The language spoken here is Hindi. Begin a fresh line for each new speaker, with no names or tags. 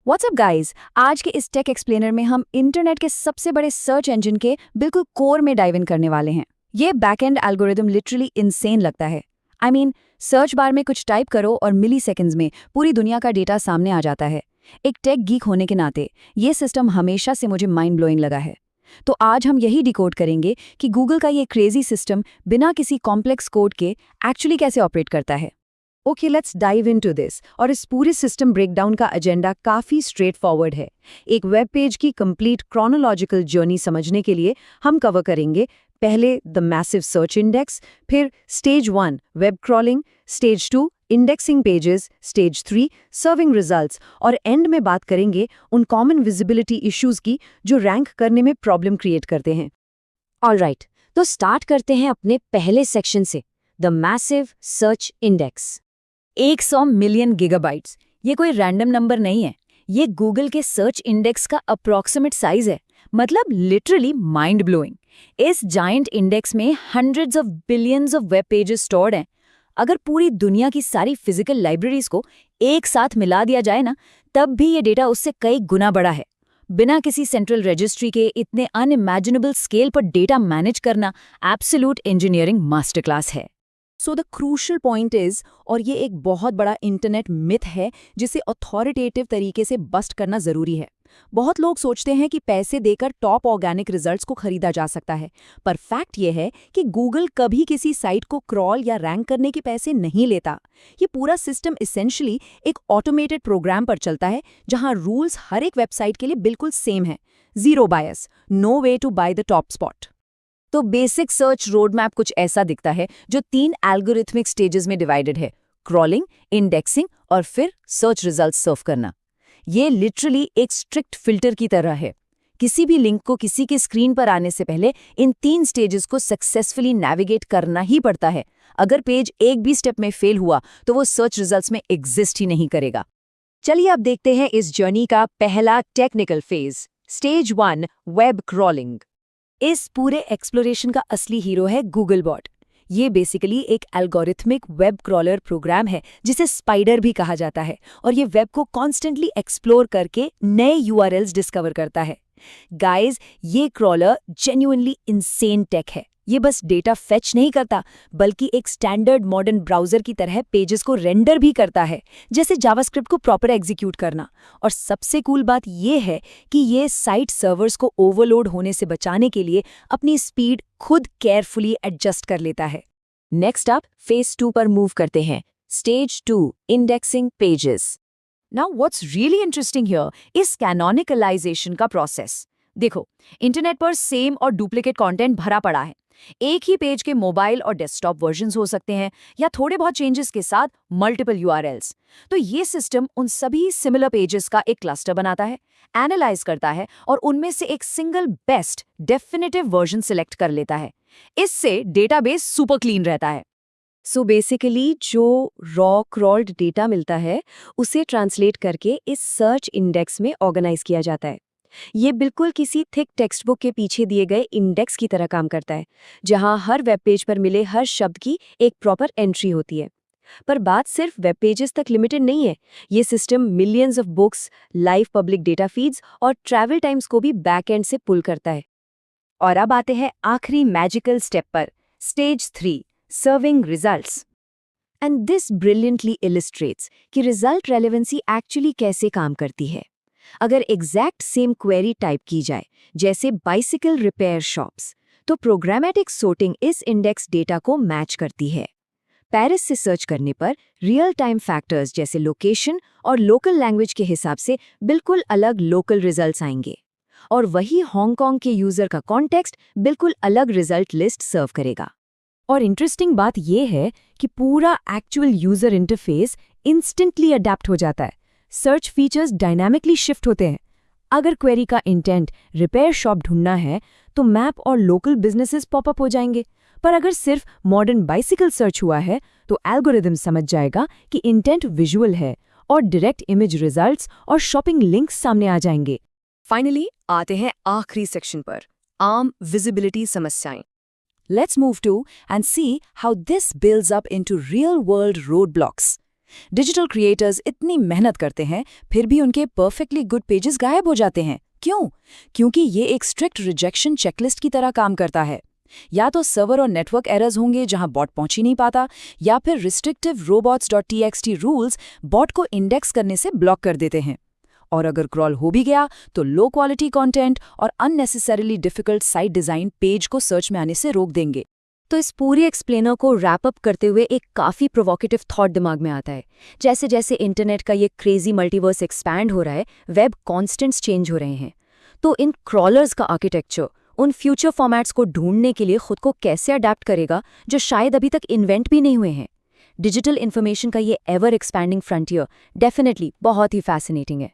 व्हाट्सअप गाइस, आज के इस टेक एक्सप्लेनर में हम इंटरनेट के सबसे बड़े सर्च इंजन के बिल्कुल कोर में डाइव इन करने वाले हैं। ये बैकएंड एल्गोरिदम लिटरली इनसेन लगता है। सर्च बार में कुछ टाइप करो और मिली सेकेंड्स में पूरी दुनिया का डेटा सामने आ जाता है। एक टेक गीक होने के नाते ये सिस्टम हमेशा से मुझे माइंड ब्लोइंग लगा है। तो आज हम यही डिकोड करेंगे कि गूगल का ये क्रेजी सिस्टम बिना किसी कॉम्प्लेक्स कोड के एक्चुअली कैसे ऑपरेट करता है। Okay, let's dive into this. और इस पूरे सिस्टम ब्रेकडाउन का एजेंडा काफ़ी स्ट्रेट फॉरवर्ड है। एक वेब पेज की कंप्लीट क्रोनोलॉजिकल जर्नी समझने के लिए हम कवर करेंगे पहले द मैसिव सर्च इंडेक्स, फिर stage 1 web crawling, stage 2 indexing pages, stage 3 serving results, और एंड में बात करेंगे उन कॉमन विजिबिलिटी इश्यूज की जो रैंक करने में प्रॉब्लम क्रिएट करते हैं।
ऑलराइट, तो स्टार्ट करते हैं अपने पहले सेक्शन से, the massive search index.
100 million gigabytes, ये कोई रैंडम नंबर नहीं है। ये गूगल के सर्च इंडेक्स का अप्रॉक्सिमेट साइज है, मतलब लिटरली माइंड ब्लोइंग। इस जायंट इंडेक्स में hundreds of billions of web pages stored हैं। अगर पूरी दुनिया की सारी फिजिकल लाइब्रेरीज को एक साथ मिला दिया जाए ना, तब भी ये डेटा उससे कई गुना बड़ा है। बिना किसी सेंट्रल रजिस्ट्री के इतने अनइमेजिनेबल स्केल पर डेटा मैनेज करना एब्सोल्यूट इंजीनियरिंग मास्टर क्लास है।
So the crucial point is, और ये एक बहुत बड़ा इंटरनेट मिथ है जिसे अथॉरिटेटिव तरीके से बस्ट करना जरूरी है। बहुत लोग सोचते हैं कि पैसे देकर टॉप ऑर्गेनिक रिजल्ट्स को खरीदा जा सकता है, पर फैक्ट ये है कि गूगल कभी किसी साइट को क्रॉल या रैंक करने के पैसे नहीं लेता। ये पूरा सिस्टम इसेंशियली एक ऑटोमेटेड प्रोग्राम पर चलता है जहां रूल्स हर एक वेबसाइट के लिए बिल्कुल सेम है। Zero bias, no way to buy the top spot.
तो बेसिक सर्च रोडमैप कुछ ऐसा दिखता है, जो 3 एल्गोरिथमिक स्टेजेस में डिवाइडेड है: क्रॉलिंग, इंडेक्सिंग और फिर सर्च रिजल्ट्स सर्व करना। ये लिटरली एक स्ट्रिक्ट फिल्टर की तरह है। किसी भी लिंक को किसी के स्क्रीन पर आने से पहले इन 3 स्टेजेस को सक्सेसफुली नेविगेट करना ही पड़ता है। अगर पेज एक भी स्टेप में फेल हुआ तो वो सर्च रिजल्ट्स में एग्जिस्ट ही नहीं करेगा।
चलिए अब देखते हैं इस जर्नी का पहला technical phase, stage 1 web crawling.
इस पूरे एक्सप्लोरेशन का असली हीरो है गूगलबॉट। ये बेसिकली एक एल्गोरिथमिक वेब क्रॉलर प्रोग्राम है जिसे स्पाइडर भी कहा जाता है, और ये वेब को कॉन्स्टेंटली एक्सप्लोर करके नए यूआरएल्स डिस्कवर करता है। गाइस, ये क्रॉलर जेन्युइनली इनसेन टेक है। ये बस डेटा फेच नहीं करता, बल्कि एक स्टैंडर्ड मॉडर्न ब्राउजर की तरह पेजेस को रेंडर भी करता है, जैसे जावास्क्रिप्ट को प्रॉपर एग्जीक्यूट करना। और सबसे कूल बात ये है कि ये साइट सर्वर्स को ओवरलोड होने से बचाने के लिए अपनी स्पीड खुद केयरफुली एडजस्ट कर लेता है।
नेक्स्ट अप फेज 2 पर मूव करते हैं, stage 2 indexing pages.
Now what's really interesting here is canonicalization का प्रोसेस। देखो, इंटरनेट पर सेम और डुप्लीकेट कंटेंट भरा पड़ा है। एक ही पेज के मोबाइल और डेस्कटॉप वर्जन्स हो सकते हैं, या थोड़े बहुत चेंजेस के साथ मल्टीपल यूआरएल्स। तो ये सिस्टम उन सभी सिमिलर पेजेस का एक क्लस्टर बनाता है, एनालाइज करता है और उनमें से एक single best definitive version select कर लेता है। इससे डेटाबेस सुपर क्लीन रहता है।
सो बेसिकली जो रॉ क्रॉल्ड डेटा मिलता है उसे ट्रांसलेट करके इस सर्च इंडेक्स में ऑर्गेनाइज किया जाता है। ये बिल्कुल किसी थिक टेक्स्ट बुक के पीछे दिए गए इंडेक्स की तरह काम करता है, जहां हर वेब पेज पर मिले हर शब्द की एक प्रॉपर एंट्री होती है। पर बात सिर्फ वेब पेजेस तक लिमिटेड नहीं है। ये system millions of books, live public data feeds और ट्रैवल टाइम्स को भी बैक एंड से पुल करता है।
और अब आते हैं आखिरी मैजिकल स्टेप पर, stage 3 serving results.
And this brilliantly illustrates कि रिजल्ट रेलेवेंसी एक्चुअली कैसे काम करती है। अगर एग्जैक्ट सेम क्वेरी टाइप की जाए, जैसे बाइसिकल रिपेयर शॉप्स, तो प्रोग्रामेटिक सॉर्टिंग इस इंडेक्स डेटा को मैच करती है। पेरिस से सर्च करने पर रियल टाइम फैक्टर्स जैसे लोकेशन और लोकल लैंग्वेज के हिसाब से बिल्कुल अलग लोकल रिजल्ट्स आएंगे, और वही हांगकांग के यूजर का कॉन्टेक्स्ट बिल्कुल अलग रिजल्ट लिस्ट सर्व करेगा।
और इंटरेस्टिंग बात यह है कि पूरा actual user interface instantly adapt हो जाता है। सर्च फीचर्स डायनामिकली शिफ्ट होते हैं। अगर क्वेरी का इंटेंट रिपेयर शॉप ढूंढना है तो मैप और लोकल बिजनेसेस पॉपअप हो जाएंगे, पर अगर सिर्फ मॉडर्न बाइसिकल सर्च हुआ है तो एल्गोरिदम समझ जाएगा कि इंटेंट विजुअल है और डायरेक्ट इमेज रिजल्ट्स और शॉपिंग लिंक्स सामने आ जाएंगे।
फाइनली आते हैं आखिरी सेक्शन पर, आम विजिबिलिटी समस्याएं।
Let's move to and see how this builds up into real-world roadblocks.
Digital creators इतनी मेहनत करते हैं, फिर भी उनके परफेक्टली गुड पेजेस गायब हो जाते हैं। क्यों? क्योंकि ये एक स्ट्रिक्ट रिजेक्शन चेकलिस्ट की तरह काम करता है। या तो सर्वर और नेटवर्क एरर्स होंगे जहां बॉट पहुंच ही नहीं पाता, या फिर रिस्ट्रिक्टिव robots.txt रूल्स बॉट को इंडेक्स करने से ब्लॉक कर देते हैं। और अगर क्रॉल हो भी गया तो लो क्वालिटी कंटेंट और unnecessarily difficult site design page को सर्च में आने से रोक देंगे।
तो इस पूरी एक्सप्लेनर को रैप अप करते हुए एक काफ़ी प्रोवोकेटिव थॉट दिमाग में आता है। जैसे जैसे इंटरनेट का ये क्रेजी मल्टीवर्स एक्सपैंड हो रहा है, वेब कॉन्स्टेंट्स चेंज हो रहे हैं। तो इन क्रॉलर्स का आर्किटेक्चर उन फ्यूचर फॉर्मेट्स को ढूंढने के लिए खुद को कैसे अडेप्ट करेगा जो शायद अभी तक इन्वेंट भी नहीं हुए हैं। डिजिटल इन्फॉर्मेशन का ये एवर एक्सपैंडिंग फ्रंटियर डेफिनेटली बहुत ही फैसिनेटिंग है।